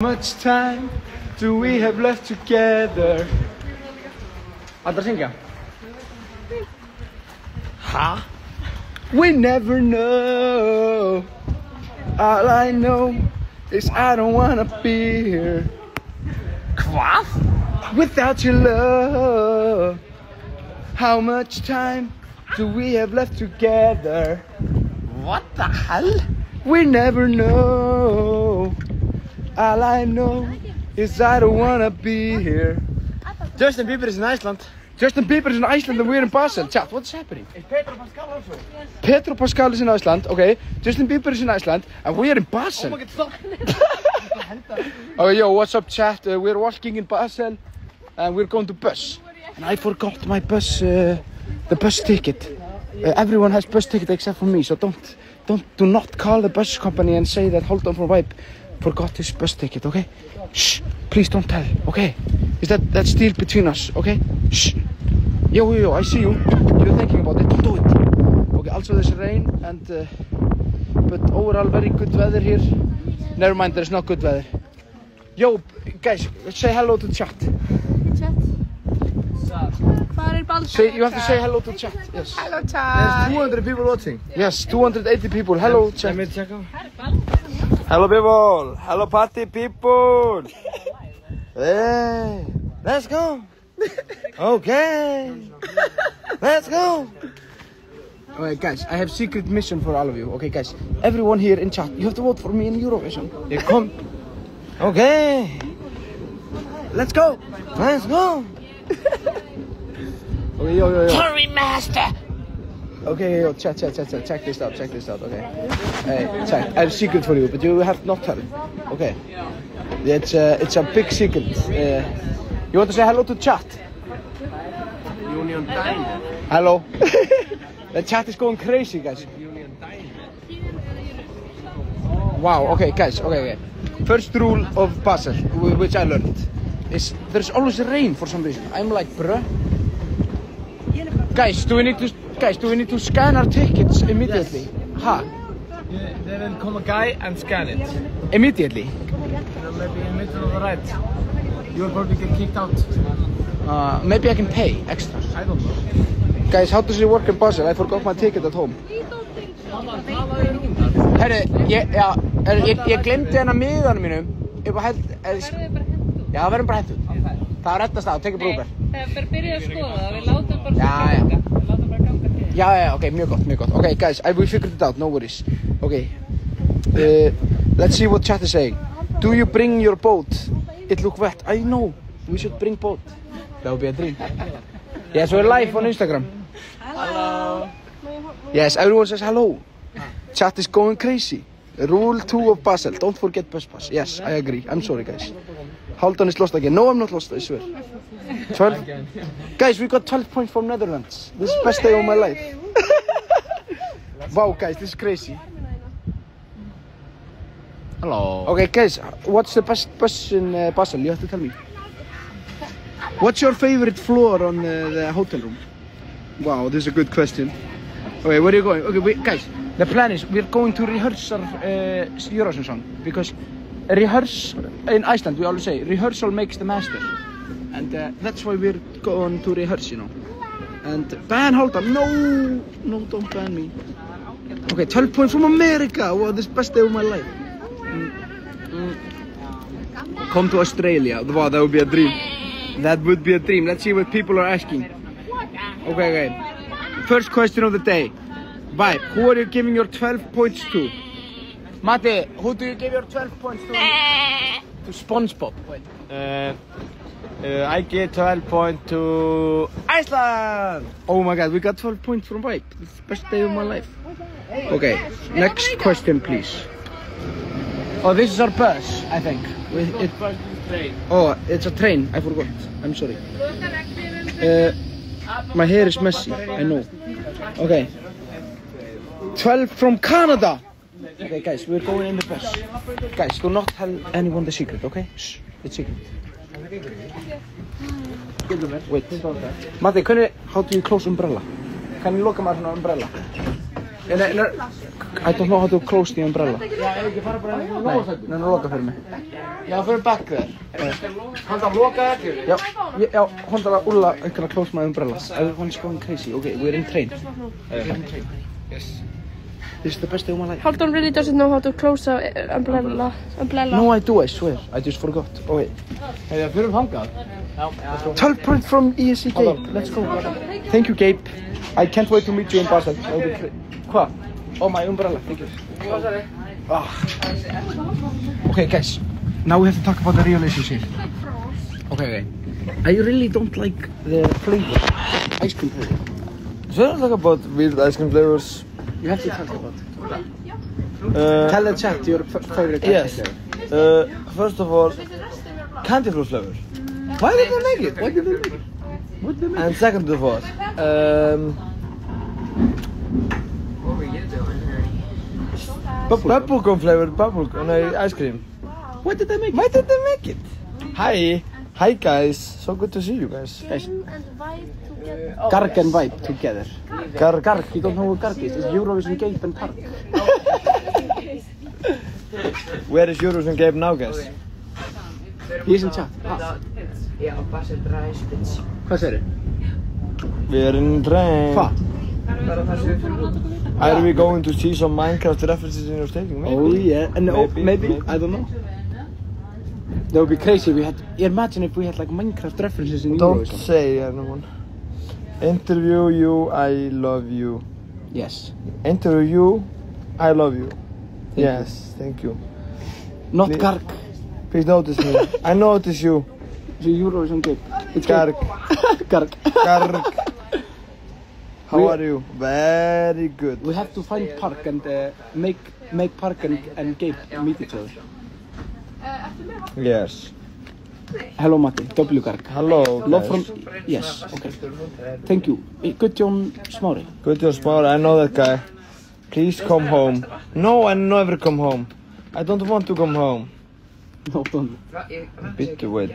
How much time do we have left together? Andra syngja. Ha? We never know. All I know is I don't wanna be here. Hvað? Without your love. How much time do we have left together? What the hell? We never know. All I know is I don't wanna be here. Justin Bieber is in Iceland. Justin Bieber is in Iceland and we're in Basel. Chat, what's happening? Is Pedro Pascal also? Pedro Pascal is in Iceland, okay. Justin Bieber is in Iceland and we're in Basel. Oh my god, stop! Okay, yo, what's up, chat? We're walking in Basel and we're going to bus. And I forgot my bus, the bus ticket. Everyone has bus ticket except for me, so do not call the bus company and say that Hold On from Vibe forgot his bus ticket, okay? Shh, please don't tell, okay? Is that's still between us, okay? Shh. Yo, I see you. You're thinking about it. Don't do it. Okay, also there's rain and but overall very good weather here. Never mind, there's not good weather. Yo, guys, say hello to chat. Chat. You have to say hello to chat. Yes. Hello, chat. There's 200 people watching. Yes, 280 people. Hello, chat. Let me check out. Hello people. Hello party people. Hey, let's go. Okay. Let's go. Alright, guys, I have secret mission for all of you. Okay, guys, everyone here in chat, you have to vote for me in Eurovision. You come. Okay. Let's go. Let's go. Okay, yo. Curry master. Okay, yo, chat, check this out, okay? Hey, chat, I have a secret for you, but you have not tell it, okay? It's a big secret. You want to say hello to chat? Union time. Hello. The chat is going crazy, guys. Union time. Wow, okay, guys, okay. First rule of Basel, which I learned, is there's always rain for some reason. I'm like, bruh. Guys, do we need to scan our tickets immediately? Yes. Ha? Yeah, there will come a guy and scan it. Immediately? Maybe in the middle of the ride. You will probably get kicked out. Maybe I can pay extra. I don't know. Guys, how does it work in Basel? I forgot my ticket at home. Herri, ég glemdi hennar miðanum mínum. Já, það verður bara hendur. Það er reddast á, tekið bara Uber. Það er byrjað að skoða það, við látum bara Já. ganga fyrir. Yeah, okay, mjög gott. Okay, guys, we figured it out, no worries. Okay, let's see what chat is saying. Do you bring your boat? It look wet. I know, we should bring boat. That would be a dream. Yes, we're live on Instagram. Hello. Yes, everyone says hello. Chat is going crazy. Rule 2 of Basel, don't forget bus pass. Yes, I agree. I'm sorry, guys. Hold On is lost again. No, I'm not lost, I swear. 12. Guys, we got 12 points from Netherlands. This is the best day of my life. Wow, guys, this is crazy. Hello. Okay, guys, what's the best bus in Basel? You have to tell me. What's your favorite floor on the hotel room? Wow, this is a good question. Okay, where are you going? Okay, guys, the plan is we're going to rehearse our Eurovision song because rehearse in Iceland we always say rehearsal makes the master, and that's why we're going to rehearse, you know. And ban Hold On, no, don't ban me. Okay, 12 points from America. Wow, this is the best day of my life. Come to Australia. Wow, that would be a dream. That would be a dream. Let's see what people are asking. Okay. First question of the day. Vibe, who are you giving your 12 points to? Matti, who do you give your 12 points to? To SpongeBob. Wait. I give 12 points to Iceland. Oh my god, we got 12 points from Vibe. It's the best day of my life. Okay, next question please. Oh, this is our bus, I think. Oh, it's a train. I forgot. I'm sorry. My hair is messy. I know. Okay. 12 from Canada. Okay, guys, we're going in the bus. Guys, do not tell anyone the secret, okay? Shh, it's secret. Wait. Matti, how do you close umbrella? Can you look at my umbrella? I don't know how to close the umbrella. Já, ekki fara bara í lóðasættu. Nei, loka fyrir mig. Já, fyrir back there. Hann þarf að loka ekki. Já, hold on, Ulla, I'm gonna close my umbrellas. Everyone's going crazy. Okay, we're in train. Yes. This is the best day of my life. Halldór really doesn't know how to close the umbrella. No, I do, I swear. I just forgot. Oh, wait. Hefur fyrir þangað? Já. 12 points from ESC Gabe. Let's go. Thank you, Gabe. I can't wait to meet you in Basel. What? Oh, my umbrella. Thank you. Okay, guys. Now we have to talk about the real issues here. Okay. I really don't like the flavor. Ice cream flavor. Should I talk about weird ice cream flavors? You have to talk about it. Tell the chat your favorite ice cream flavor. First of all, candy floss flavor. Why did they make it? What did they make? And second of all, bubblegum flavored ice cream. Why did they make it? Why did they make it? Hi guys. So good to see you guys. Garg and Vibe together. Garg. You don't know what Garg is? It's Eurovision Gabe and Park. Where is Eurovision Gabe now, guys? He's in chat. Hvað segir þið? We are in train. Hvað? Are we going to see some Minecraft references in your stadium? Maybe. Oh yeah, no, maybe. I don't know. That would be crazy if we had. Imagine if we had like Minecraft references in Don't Eurovision. say anyone. Interview you, I love you. Yes. Interview you, I love you. Yes, thank you. Not Garg. Please notice me. I notice you. It's a Eurovision Gabe. It's Garg. Garg. Garg. How are you? Very good. We have to find Park and make Park and Gabe meet each other. Yes. Hello Matti, W Garg. Hello. Love from. Yes. Okay. Thank you. Guðjón Smári. Guðjón Smári, I know that guy. Please come home. No, I never come home. I don't want to come home. No, don't. Bit to wait.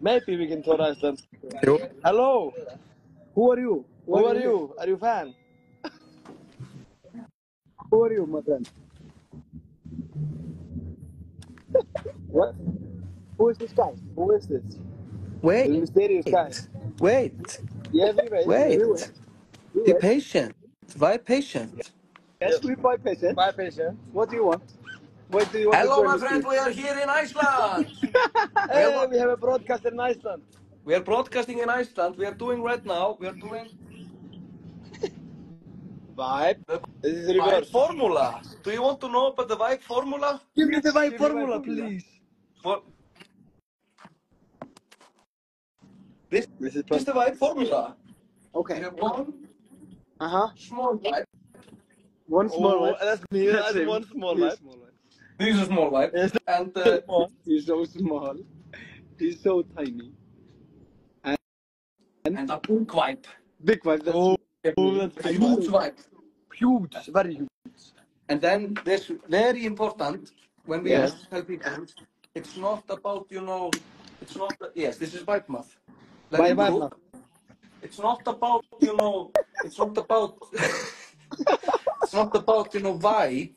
Maybe we can tour Iceland. Hello. Who are you? Who are you? Are you a fan? Who are you, my friend? What? Who is this guy? Who is this? Wait. The mysterious guy. Wait. Yeah, we wait. Wait. Be patient. Be patient. Yes, we buy patient. Bye, patient. What do you want? What do you want? Hello, my friend. We are here in Iceland. Hey, we have a broadcaster in Iceland. We are broadcasting in Iceland. We are doing right now. We are doing Vibe. This is Vibe reverse. formula. Do you want to know about the Vibe formula? Give me the Vibe formula, please. This is the Vibe formula. Okay. We have one small Vibe. One small one. That's me. That's one small Vibe. This is a small Vibe. Yes. And He's so small. He's so tiny. and a big Vibe. Big Vibe. That's A huge Vibe. huge. Very huge. And then this very important when we tell people, it's not about, it's not, yes, this is Vibe math. Vibe math. It's not about, it's not about, it's not about, vibe.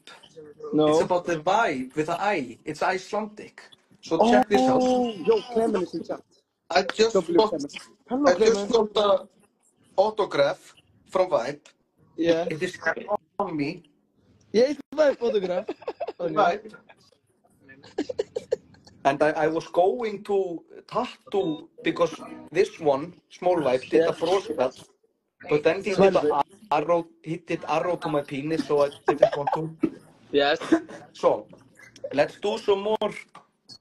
No. It's about the vibe with an I. It's Icelandic. So check this out. Yo, Clement is in chat. I just got the autograph from Vibe. Yeah. It is on me. Yeah, it's Vibe photograph. Vibe. And I was going to tattoo because this one, Small Vibe, did a frostcut. But then he did arrow to my penis, so I didn't want to. Yes. So, let's do some more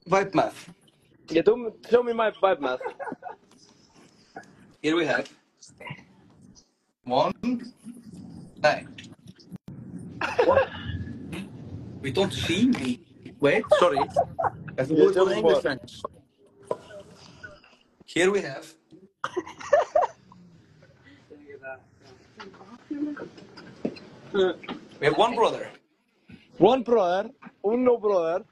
Vibe math. Yeah, show me my Vibe math. Here we have 1, 9. We don't see me. Wait, sorry. I have to do it in English French. Here we have. We have one brother. One brother. Uno brother.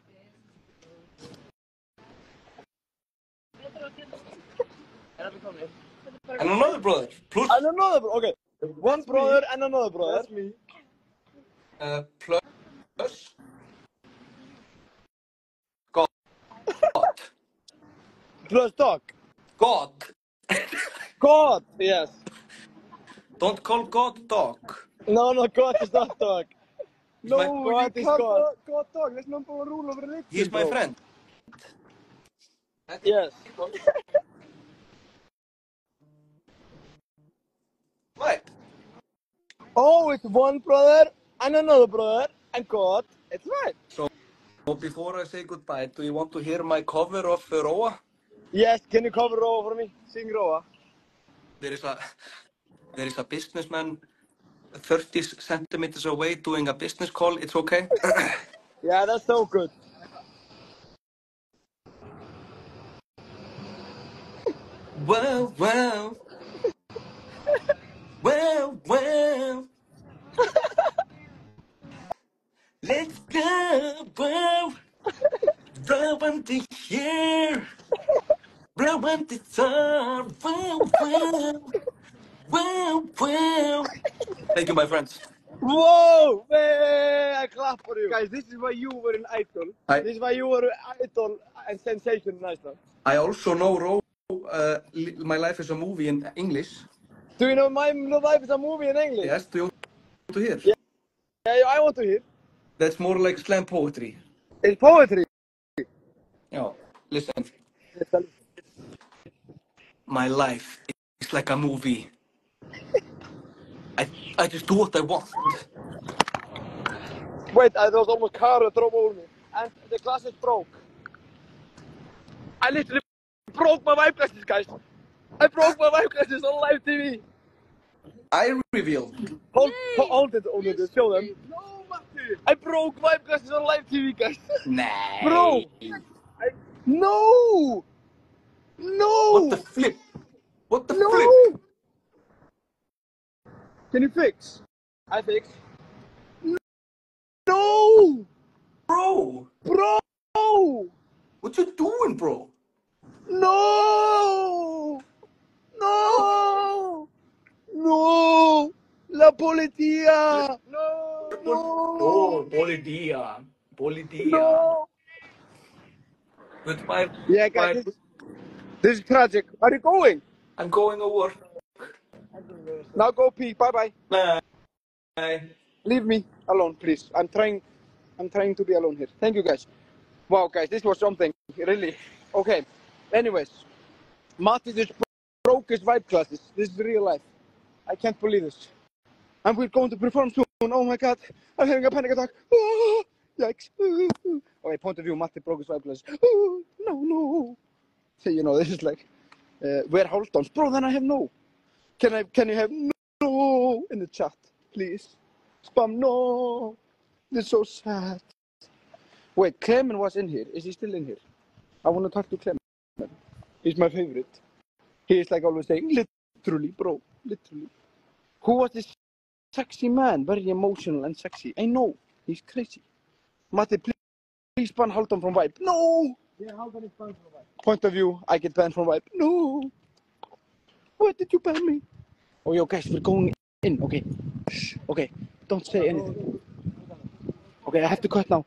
And another brother. Plus, And another brother. Okay. One brother and another brother. That's me. Plus God. Plus dog. God. God. Yes. Don't call God dog. No, God is not dog. No, God is God. God dog. There's no rule of religion. He's my friend. Yes. Right. Oh, it's one brother and another brother and God. It's right. So before I say goodbye, do you want to hear my cover of Roa? Yes. Can you cover Roa for me? Sing Roa. There is a businessman 30 centimeters away doing a business call. It's okay. Yeah, that's so good. Well, well. Well, well. Let's go, well. Rowan the here. Rowan the star. Well, well. Well, well. Thank you, my friends. Whoa! Man, I clap for you. Guys, this is why you were an idol. This is why you were an idol and sensation in Iceland. I also know My Life is a Movie in English. Do you know My Life is a Movie in English? Yes, do you want to hear? Yeah, I want to hear. That's more like slam poetry. It's poetry. Yeah, listen. My life is like a movie. I just do what I want. Wait, there was almost a car that drove over me. And the glasses broke. I literally broke my wipe glasses, guys. I broke my wipe glasses on live TV. I revealed. Hold it, show them. No, Matti. I broke wipe glasses on live TV, guys. Nah. Bro. No. No. What the flip? What the No. flip? Can you fix? I fix. No. Bro. Bro. What you doing, bro? No. No. No. La policía. No. Oh, Polidia. No. Goodbye. Yeah, guys. This is tragic. Are you going? I'm going over. Now go pee. Bye. Bye. Leave me alone, please. I'm trying to be alone here. Thank you, guys. Wow, guys, this was something, really. Okay. Anyways, Matti just broke his vibe classes. This is real life. I can't believe this. And we're going to perform soon. Oh my God, I'm having a panic attack. Oh, yikes. Okay, point of view, Matti broke his vibe classes. Oh, no. So, you know, this is like, where Hálfdán? Bro, then I have no. Can you have no in the chat, please? Spam no. This is so sad. Wait, Clement was in here. Is he still in here? I want to talk to Clement. He's my favorite. He is like always saying, literally, bro, literally. Who was this sexy man? Very emotional and sexy. I know. He's crazy. Matti, please ban Hálfdán from Vibe. No! Yeah, Hálfdán is banned from Vibe. Point of view, I get banned from Vibe. No! Why did you ban me? Oh, yo, guys, we're going in. Okay. Shh. Okay. Don't say anything. Okay, I have to cut now.